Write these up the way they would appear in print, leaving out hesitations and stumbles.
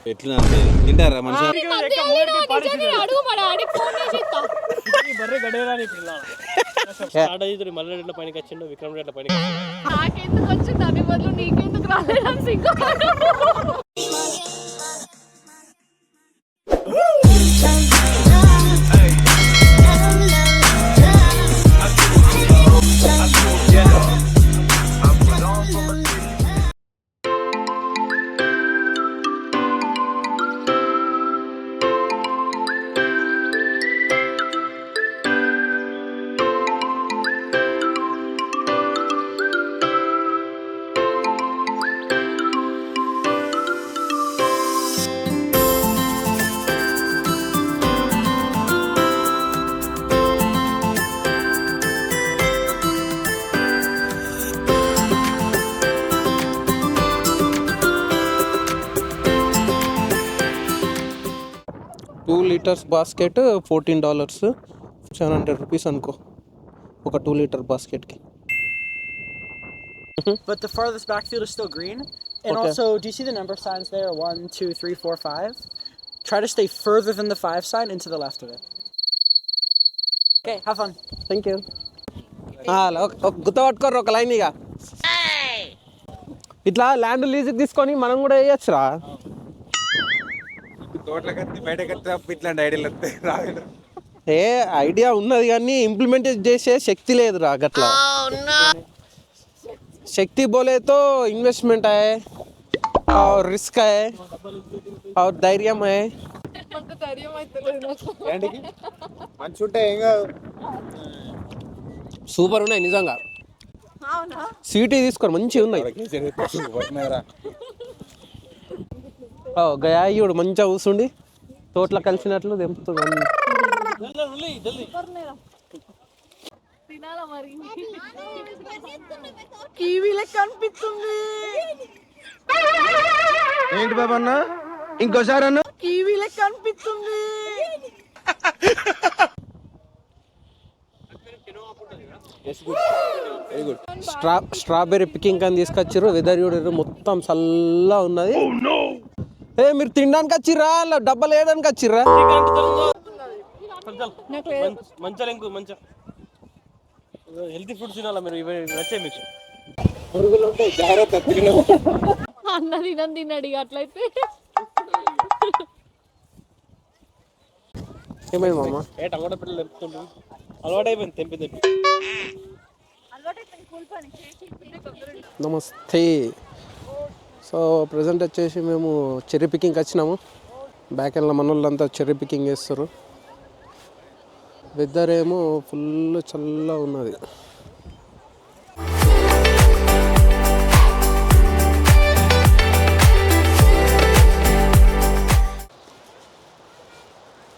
ఎట్లా తింటారా మనిషి? బర్రె గడేరాని పిల్ల స్టార్ట్ అయ్యి మళ్ళీ ఎట్లా పైనకి వచ్చిండు, విక్రమ్ ఎట్లా పైనకి నాకెందుకు వచ్చింది దాని బదులు నీకెందుకు రాలేదని సిగ్గు. $2 liters basket $14, $700 అనుకో ఒక 2 liter basket కి. But the farthest backfield is still green. And Okay. also, do you see the number signs there? 1, 2, 3, 4, 5. Try to stay further than the 5 sign and to the left of it. Okay, have fun. Thank you. గుర్తుపట్టుకోరు ఒక line ఇక. ఇట్లా land లీజుకి తీసుకొని మనం కూడా వేయచ్చురా. తోటలకి బయటకి ఇట్లాంటి ఐడియాలు వస్తాయి రాదు. ఏ ఐడియా ఉన్నది కానీ ఇంప్లిమెంట్ చేసే శక్తి లేదురా గట్లా. शक्ति बोले तो इन्वेस्टमेंट है और रिस्क है और धैर्य है. మంచి ఉంటే ఏం కాదు. సూపర్ ఉన్నాయి నిజంగా. సీటీ తీసుకోరు మంచిగా ఉన్నాయి. గయాయుడు మంచిగా కూర్చుండి తోటలో కలిసినట్లు తెంపుతుంది. టీవీ లెక్క అనిపిస్తుంది. ఏంటి బాబా అన్న ఇంకోసారి అన్న టీవీ లెక్క అనిపిస్తుంది. స్ట్రాబెర్రీ పికింగ్ అని తీసుకొచ్చారు. వెదర్ చూడరు మొత్తం చల్లగా ఉన్నది. ఏ మీరు తినడానికి వచ్చిర్రా డబ్బాలు వేయడానికి వచ్చిర్రా? మంచిగా హెల్తీ ఫుడ్స్ తినాలా మీరు, ఇవి నచ్చాయి మీకు? అన్న తినడు ఇక అట్లయితే. ఏమైంది మామ? టమాటా పిల్లలు తెంపుతుండ్రు, అలవాటు అయిపోయింది తెంపి తెంపి. నమస్తే. సో ప్రజెంట్ వచ్చేసి మేము చెర్రీ పికింగ్కి వచ్చినాము. బ్యాక్ వెళ్ళిన మన వాళ్ళంతా చెర్రీ పికింగ్ చేస్తారు. వెదర్ ఏమో ఫుల్ చల్లగా ఉన్నది.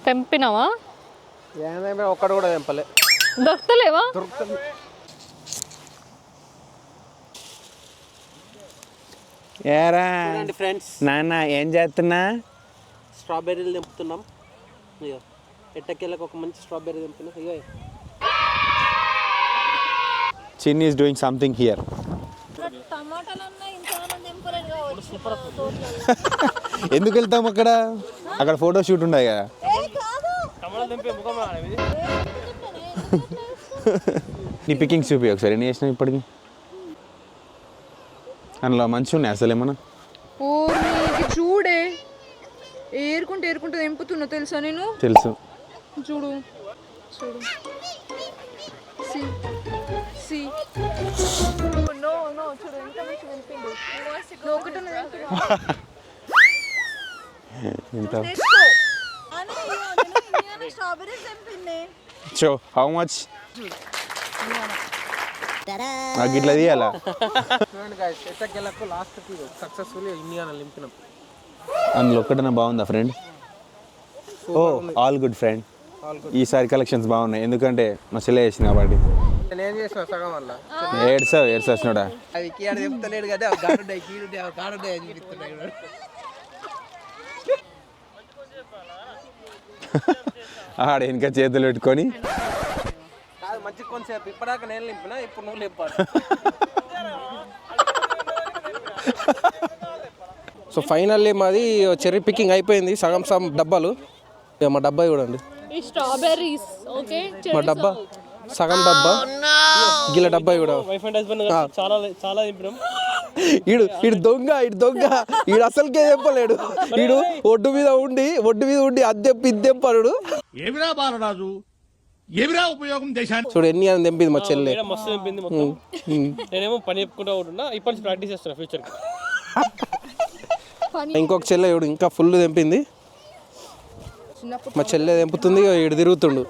తెంపినావా? ఏమైనా ఒక్కడు కూడా తెంపలే. దొరకలేవా? దొరుకుతుంది. ఏరా ఫ్రెండ్స్ నాన్న ఏం చేస్తున్నా? స్ట్రాబెర్రీలు తెంపుతున్నాం. ఇక ఎట్టకేళ్ళకి ఒక మంచి స్ట్రాబెర్రీ తెంపుతున్నాం. ఇక చిన్ని ఈస్ డూయింగ్ సంథింగ్ హియర్. ఎందుకు వెళ్తాం అక్కడ? అక్కడ ఫోటో షూట్ ఉన్నాయి కదా. నీ పికింగ్ చూపి ఒకసారి. ఎన్ని చేసినావు ఇప్పటికి? అందులో మంచిగా ఉన్నాయి అసలు ఏమన్నా? చూడే ఏరుకుంటే ఏరుకుంటే తెంపుతున్నా తెలుసా నేను. తెలుసు. చూడు చూడు. Show how much? నాకు ఇట్లా తీయాలా? లాస్ట్కి సక్సెస్ఫుల్గా ఇండియాలో నింపినాం. అందులో ఒక్కటన్నా బాగుందా ఫ్రెండ్? ఓ ఆల్ గుడ్ ఫ్రెండ్. ఈసారి కలెక్షన్స్ బాగున్నాయి ఎందుకంటే మా చెల్లె వేసింది కాబట్టి. నేను చేసిన సగం వల్ల ఏడ్చినాడా? అది కీడ చెప్తలేడు కదా. గాడుండే కీడుండే గాడుండే అని చెప్తున్నాడు. ఆడ ఇంకా చేతులు పెట్టుకొని మంచి కొంచెంసేపు ఇప్పటిదాకా నేను నింపినా, ఇప్పుడు నువ్వు లేపాలి. సో ఫైనల్లీ మాది చెర్రీ పికింగ్ అయిపోయింది, సగం సగం డబ్బాలు. ఇక మా డబ్బా చూడండి, ఈ స్ట్రాబెర్రీస్ ఓకే మా డబ్బా సగం డబ్బా, గిల్ల డబ్బా కూడా. వైఫ్ అండ్ హస్బెండ్ చాలా చాలా తింపినాం. ఈడు దొంగ ఈడు అసలుకే చెప్పలేడు. ఈడు ఒడ్డు మీద ఉండి అద్దెంపు ఇద్దెంపడు. ఏమిరా బాలరాజు, ఏమిరా ఉపయోగం దేశానికి? చూడు ఎన్ని అని తెంపింది మా చెల్లె. మస్తు తింపింది మొత్తం. నేనేమో పని చెప్పుకుంటూ ఉంటున్నా, ఇప్పటి నుంచి ప్రాక్టీస్ చేస్తున్నా ఫ్యూచర్కి. ఇంకొక చెల్లె చూడు ఇంకా ఫుల్ తెంపింది. మా చెల్లె తెంపుతుంది, ఈడు తిరుగుతుండు,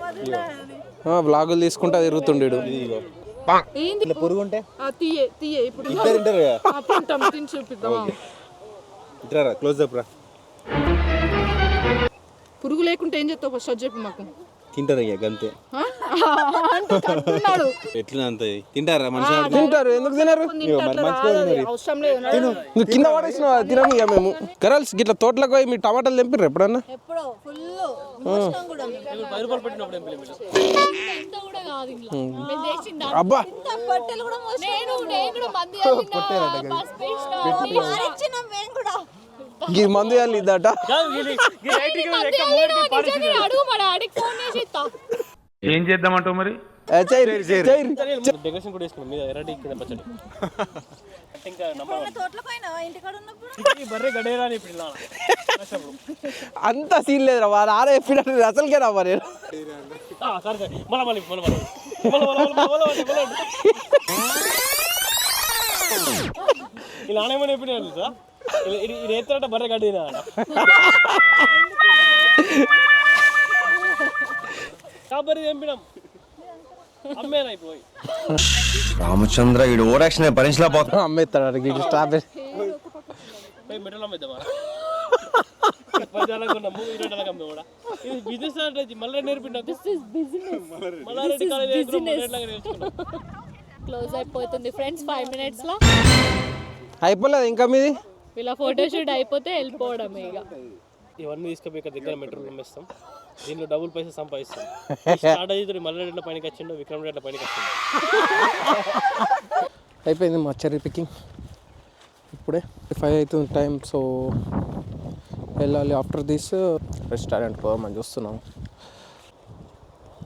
బ్లాగులు తీసుకుంటా తిరుగుతుండు ఈడు. ఏంది పురుగుంటే తీయే తీయే ఇప్పుడు తింటారు తింటాం, తిని చూపిద్దామా? ఇట్రా క్లోజ్ అప్ రా. పురుగు లేకుంటే ఏం చేస్తావు ఫస్ట్ అది చెప్పు మాకు. తింటారు ఇక గంతే. అంటే కట్టున్నాడు. ఎట్లా అంత తింటారా మనిషి? తింటారు, ఎందుకు తినరు? అవసరం లేదు. నువ్వు కింద పడేసిన తినము ఇక మేము. గర్ల్స్ గిట్ల తోటలకు పోయి మీ టమాటాలు తెంపిర్రు ఎప్పుడన్నా? ఎప్పుడో ఫుల్ 10 రూపాయలు పెట్టినప్పుడు ఏం పిల్లలు ఇంత కూడా కాదు ఇంట్లో. మేము చేసింది అబ్బా ఇంత పొట్టెలు కూడా నేను కూడా మంది ఈ మందు వేయాలి ఇద్దట. అడుగు మా డాడీకి ఫోన్ చేసి ఇస్తా. ఏం చేద్దామంటావు మరి? డెకరేషన్ కూడా వేసుకున్నాం మీద ఎర్రటి కింద పచ్చడి. ఇంకా బర్రె గడేరాని ఇప్పుడు అంత సీన్ లేదు రా, నాన్న చెప్పినట్టు అసలుకే రావా నేను. ఇలా నానేమని చెప్పిన సార్, ఇది ఎత్తారట బర్రె గడ్డినా కాబరి తెంపినాం, అమ్మేనైపోయి. రామచంద్ర ఈ ఓరాక్షన్ భరించలేకపోతున్నా. అమ్మేస్తాడు స్ట్రాబెరీ. మెటల్ అమ్మేద్దామా? 10 కొన్నాము, 20 అమ్మే కూడా. ఇది బిజినెస్ స్ట్రాటజీ మళ్ళీ నేర్పిండా. క్లోజ్ అయిపోతుంది ఫ్రెండ్స్ 5 minutes లో. అయిపోలేదు ఇంకా మీది? వీళ్ళ ఫోటోషూట్ అయిపోతే వెళ్ళిపోవడం ఇక. ఇవన్నీ తీసుకుపోయి ఇక్కడ దగ్గర మెట్రోలు అమ్మేస్తాం, దీనిలో డబుల్ పైసలు సంపాదిస్తాం. స్టార్ట్ అయితే మళ్ళీ రెడ్ల పైనకి వచ్చిండు, విక్రమ్ రెడ్ల పైనకి వచ్చిండు. అయిపోయింది మా చెర్రీ పికింగ్. ఇప్పుడే 5 అవుతుంది టైం. సో వెళ్ళాలి. ఆఫ్టర్ దిస్ రెస్టారెంట్ పోదామని చూస్తున్నాం.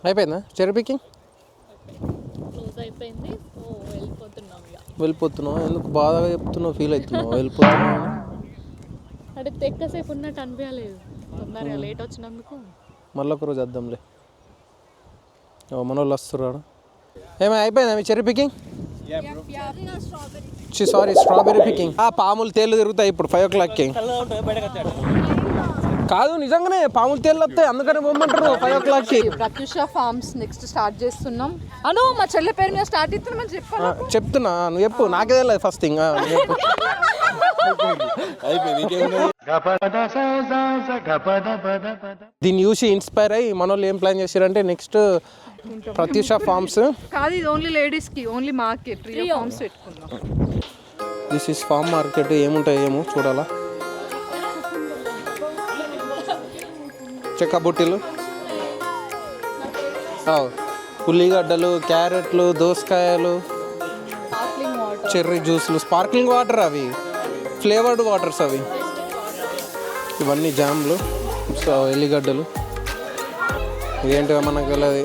అయిపోయిందా చెర్రీ పికింగ్? క్లోజ్ అయిపోయింది. సో వెళ్ళిపోతున్నాం ఇక. వెళ్ళిపోతున్నావు? ఎందుకు బాధగా చెప్తున్నావు, ఫీల్ అవుతున్నావు వెళ్ళిపోతున్నావు? అంటే ఎక్కువసేపు ఉన్నట్టు అనిపించలేదు, తొందరగా లేట్ వచ్చినందుకు. మళ్ళీ ఒక రోజు వద్దాంలే. మన వాళ్ళు వస్తున్నారు. ఏమైనా అయిపోయిందా మీ cherry picking? Sorry strawberry picking. పాములు తేళ్ళు తిరుగుతాయి ఇప్పుడు 5 o'clockకి. కాదు నిజంగానే పాములు తేళ్ళు వస్తాయి, అందుకని పోమంటారు 5 o'clockకి. ప్రత్యూష ఫార్మ్స్ నెక్స్ట్ స్టార్ట్ చేస్తున్నాం. అను మా చెల్లె పేరు మీద స్టార్ట్ ఇస్తున్నాం చెప్పాను. చెప్తున్నా, నువ్వు చెప్పు, నాకే తెలియదు ఫస్ట్ థింగ్. దీన్ని చూసి ఇన్స్పైర్ అయ్యి మన వాళ్ళు ఏం ప్లాన్ చేశారంటే నెక్స్ట్ ప్రత్యూష ఫార్మ్స్. కాదు ఇది ఓన్లీ లేడీస్ కి, ఓన్లీ మార్కెట్ ఫార్మ్స్ పెట్టుకుందాం. This is farm market. ఏముంటాయి ఏమో చూడాలా. చెక్క బుట్టీలు, ఉల్లిగడ్డలు, క్యారెట్లు, దోసకాయలు, చెర్రీ జ్యూస్లు, స్పార్క్లింగ్ వాటర్, అవి ఫ్లేవర్డ్ వాటర్స్ అవి, ఇవన్నీ జామ్లు, సో ఎల్లిగడ్డలు. ఇదేంటిగా మనకు వెళ్ళదు,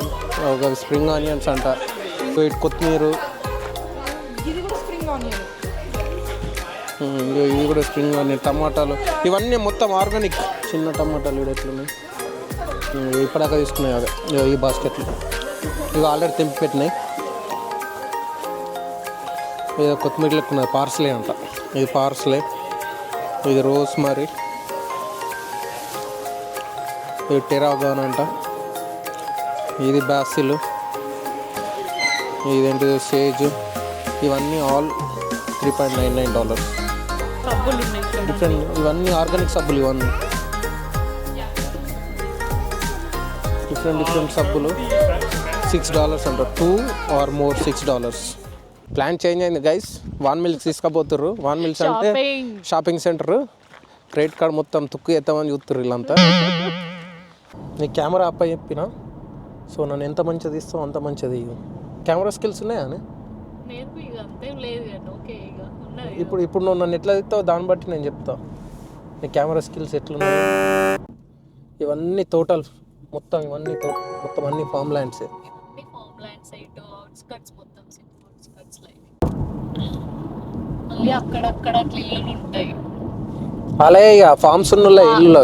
ఒక స్ప్రింగ్ ఆనియన్స్ అంట, ఇటు కొత్తిమీర, ఇది కూడా స్ప్రింగ్ ఆనియన్, టమాటాలు, ఇవన్నీ మొత్తం ఆర్గానిక్. చిన్న టమాటాలు ఇక్కడ ఎట్లున్నాయి, ఇప్పటిదాకా తీసుకున్నాయి అదే ఈ బాస్కెట్లు. ఇవి ఆల్రెడీ తెంపి పెట్టినాయి. ఏదో కొత్తిమీర లెక్కున్నది, పార్సలే అంట. ఇది పార్సలే, ఇది రోజ్ మరి, ఇది టెరాగాన్ అంట, ఇది బాసిల్, ఇదేంటి సేజ్. ఇవన్నీ ఆల్ $3.99. డిఫరెంట్, ఇవన్నీ ఆర్గానిక్ సబ్బులు. ఇవన్నీ డిఫరెంట్ సబ్బులు. $6 అంట, 2 or more $6. ప్లాన్ చేంజ్ అయింది గైస్. వాన్ మిల్క్స్ తీసుకపోతుర్రు. వాన్ మిల్క్స్ అంటే షాపింగ్ సెంటర్. క్రెడిట్ కార్డ్ మొత్తం తుక్కు ఎత్తామని చూస్తుర్రు వీళ్ళంతా. నీ కెమెరా అప్ప చెప్పిన, సో నన్ను ఎంత మంచిది ఇస్తావు అంత మంచిది. కెమెరా స్కిల్స్ ఉన్నాయా? ఇప్పుడు నువ్వు నన్ను ఎట్లా ఇస్తావు దాన్ని బట్టి నేను చెప్తా. నీ కెమెరా స్కిల్స్ ఎట్లున్నాయి? ఇవన్నీ టోటల్ మొత్తం మొత్తం అన్ని ఫామ్ ల్యాండ్స్. అక్కడక్కడ క్లీన్ ఉంటాయి. అలాగే ఇక ఫార్మ్స్ ఉన్న ఇల్లు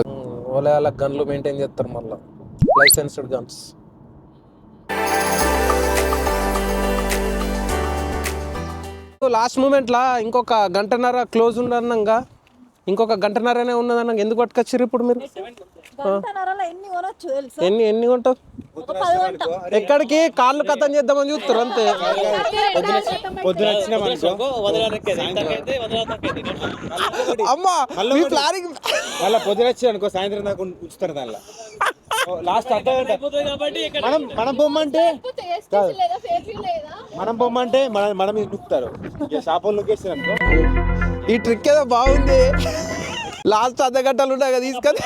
ఓలే అలా గన్లు మెయింటైన్ చేస్తారు, మళ్ళీ లైసెన్స్డ్ గన్స్. లాస్ట్ మూమెంట్లా ఇంకొక గంటన్నర క్లోజ్ ఉండన్నాగా, ఇంకొక గంటన్నరనే ఉన్నదన్నాక ఎందుకు పట్టుకొచ్చారు ఇప్పుడు మీరు? ఎన్ని కొంటావు? ఎక్కడికి కాళ్ళు కథం చేద్దామని చూస్తారు అంతే. పొద్దున అమ్మా మీ ప్లానింగ్ మళ్ళీ పొద్దున వచ్చి అనుకో సాయంత్రం దాకా ఉంచుతారు దానిలో. లాస్ట్ మనం బొమ్మంటే మనం నొక్కుతారు షాపులు నొక్కేస్తారు అనుకో. ఈ ట్రిక్ ఏదో బాగుంది. లాస్ట్ అర్ధ గంటలు ఉన్నాయి కదా తీసుకొని.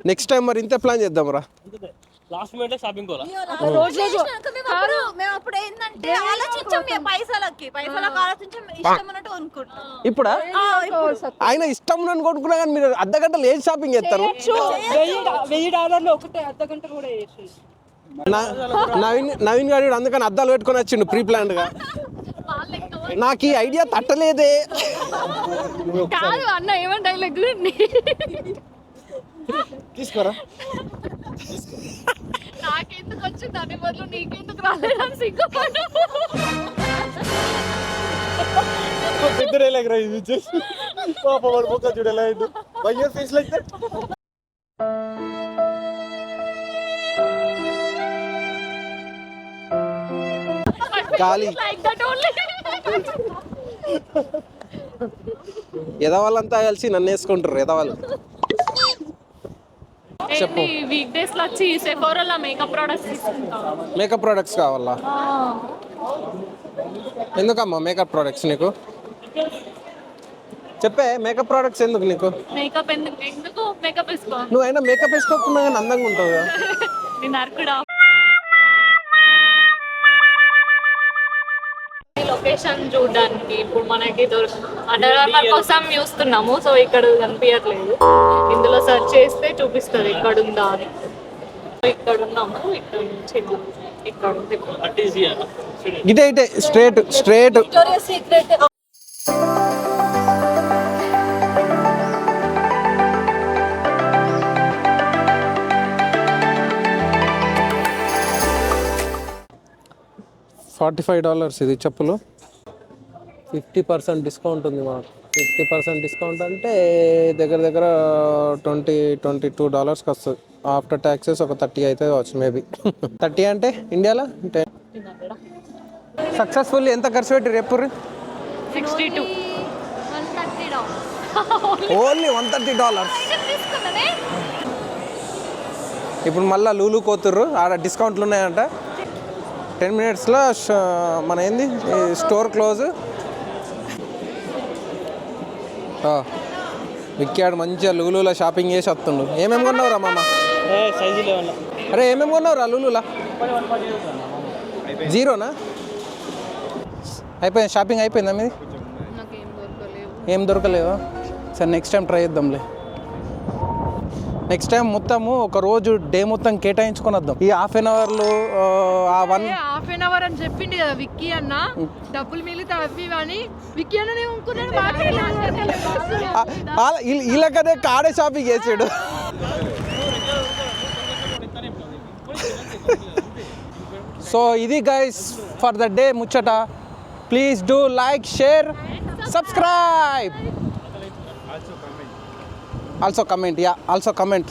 నెక్స్ట్ టైం మరి ఇంత ప్లాన్ చేద్దాం రా. లాస్ట్ మినిట్ షాపింగ్ కోలా ఇప్పుడా ఆయన ఇష్టం నన్ను కొనుక్కున్నా కానీ మీరు అర్ధ గంటలు ఏం షాపింగ్ చేస్తారు? $1000 ఒకటే అర్ధ గంట కూడా చేసి నవీన్ గారు అందుకని అద్దాలు పెట్టుకొని వచ్చిండు ప్రీ ప్లాన్డ్ గా. నాకు ఈ ఐడియా తట్టలేదే. కాదు అన్న ఏమని డైలాగ్ తీసుకోరా. నాకెందుకు వచ్చింది దాని బదులు నీకెందుకు రాలేదని సిగ్గుపడ్డా. చూడలే ఫేస్ లైక్ దట్. గాలి ఎదవాళ్ళంతా కలిసి నన్ను వేసుకుంటారు ఎదవాళ్ళు. చెప్పు. వీక్ డేస్ లో వచ్చి సెఫోరాలో మేకప్ ప్రొడక్ట్స్ తీసుకుంటాం. మేకప్ ప్రొడక్ట్స్ కావాలా? ఎందుకమ్మా మేకప్ ప్రొడక్ట్స్ నీకు? చెప్పే మేకప్ ప్రొడక్ట్స్ ఎందుకు నీకు? మేకప్ ఎందుకు మేకప్ వేసుకో. నువ్వు అయినా మేకప్ వేసుకోకుండా కానీ అందంగా ఉంటావు కదా. నేను అర్కుడా లొకేషన్ చూడడానికి ఇప్పుడు మనకి అండర్ ఆర్మర్ కోసం చూస్తున్నాము. సో ఇక్కడ కనిపించట్లేదు, ఇందులో సెర్చ్ చేస్తే చూపిస్తుంది ఇక్కడ ఉందా అని. ఇక్కడ ఉన్నాము, ఇక్కడ నుంచి ఇక్కడ ఉంది. ఇటే స్ట్రేట్ విక్టోరియా సీక్రెట్ $45 ఇది చెప్పులు. 50% డిస్కౌంట్ ఉంది మాకు. 50% డిస్కౌంట్ అంటే దగ్గర $22కి వస్తుంది. ఆఫ్టర్ ట్యాక్సెస్ ఒక 30 అయితే కావచ్చు మేబీ. 30 అంటే ఇండియాలో అంటే సక్సెస్ఫుల్లీ ఎంత ఖర్చు పెట్టి రేపు? 62 ఓన్లీ $130. ఇప్పుడు మళ్ళీ లూలు కోతుర్రు, ఆడ డిస్కౌంట్లు ఉన్నాయంట. 10 minutesలో మన ఏంది స్టోర్ క్లోజ్. విక్కాడు మంచిగా లూలులో షాపింగ్ చేసి వస్తుండు. ఏమేమి కొన్నావురా మామ? అరే ఏమేమి కొన్నావురా లూలులా? జీరోనా? అయిపోయింది షాపింగ్ అయిపోయిందా మీది? ఏం దొరకలేవా? సరే నెక్స్ట్ టైం ట్రై చేద్దాంలే. నెక్స్ట్ టైం మొత్తము ఒక రోజు డే మొత్తం కేటాయించుకొని వద్దాం. ఈ హాఫ్ అన్ అవర్లు హాఫ్ అన్ అవర్ అని చెప్పింది కదా విక్కీ అన్న. డబ్బులు మిగిలితే అవి అని విక్కీ అన్న ఇలాగనే కాడే షాపింగ్ చేసాడు. సో ఇది గైస్ ఫర్ ద డే ముచ్చట. Please do like, share, subscribe. Also comment.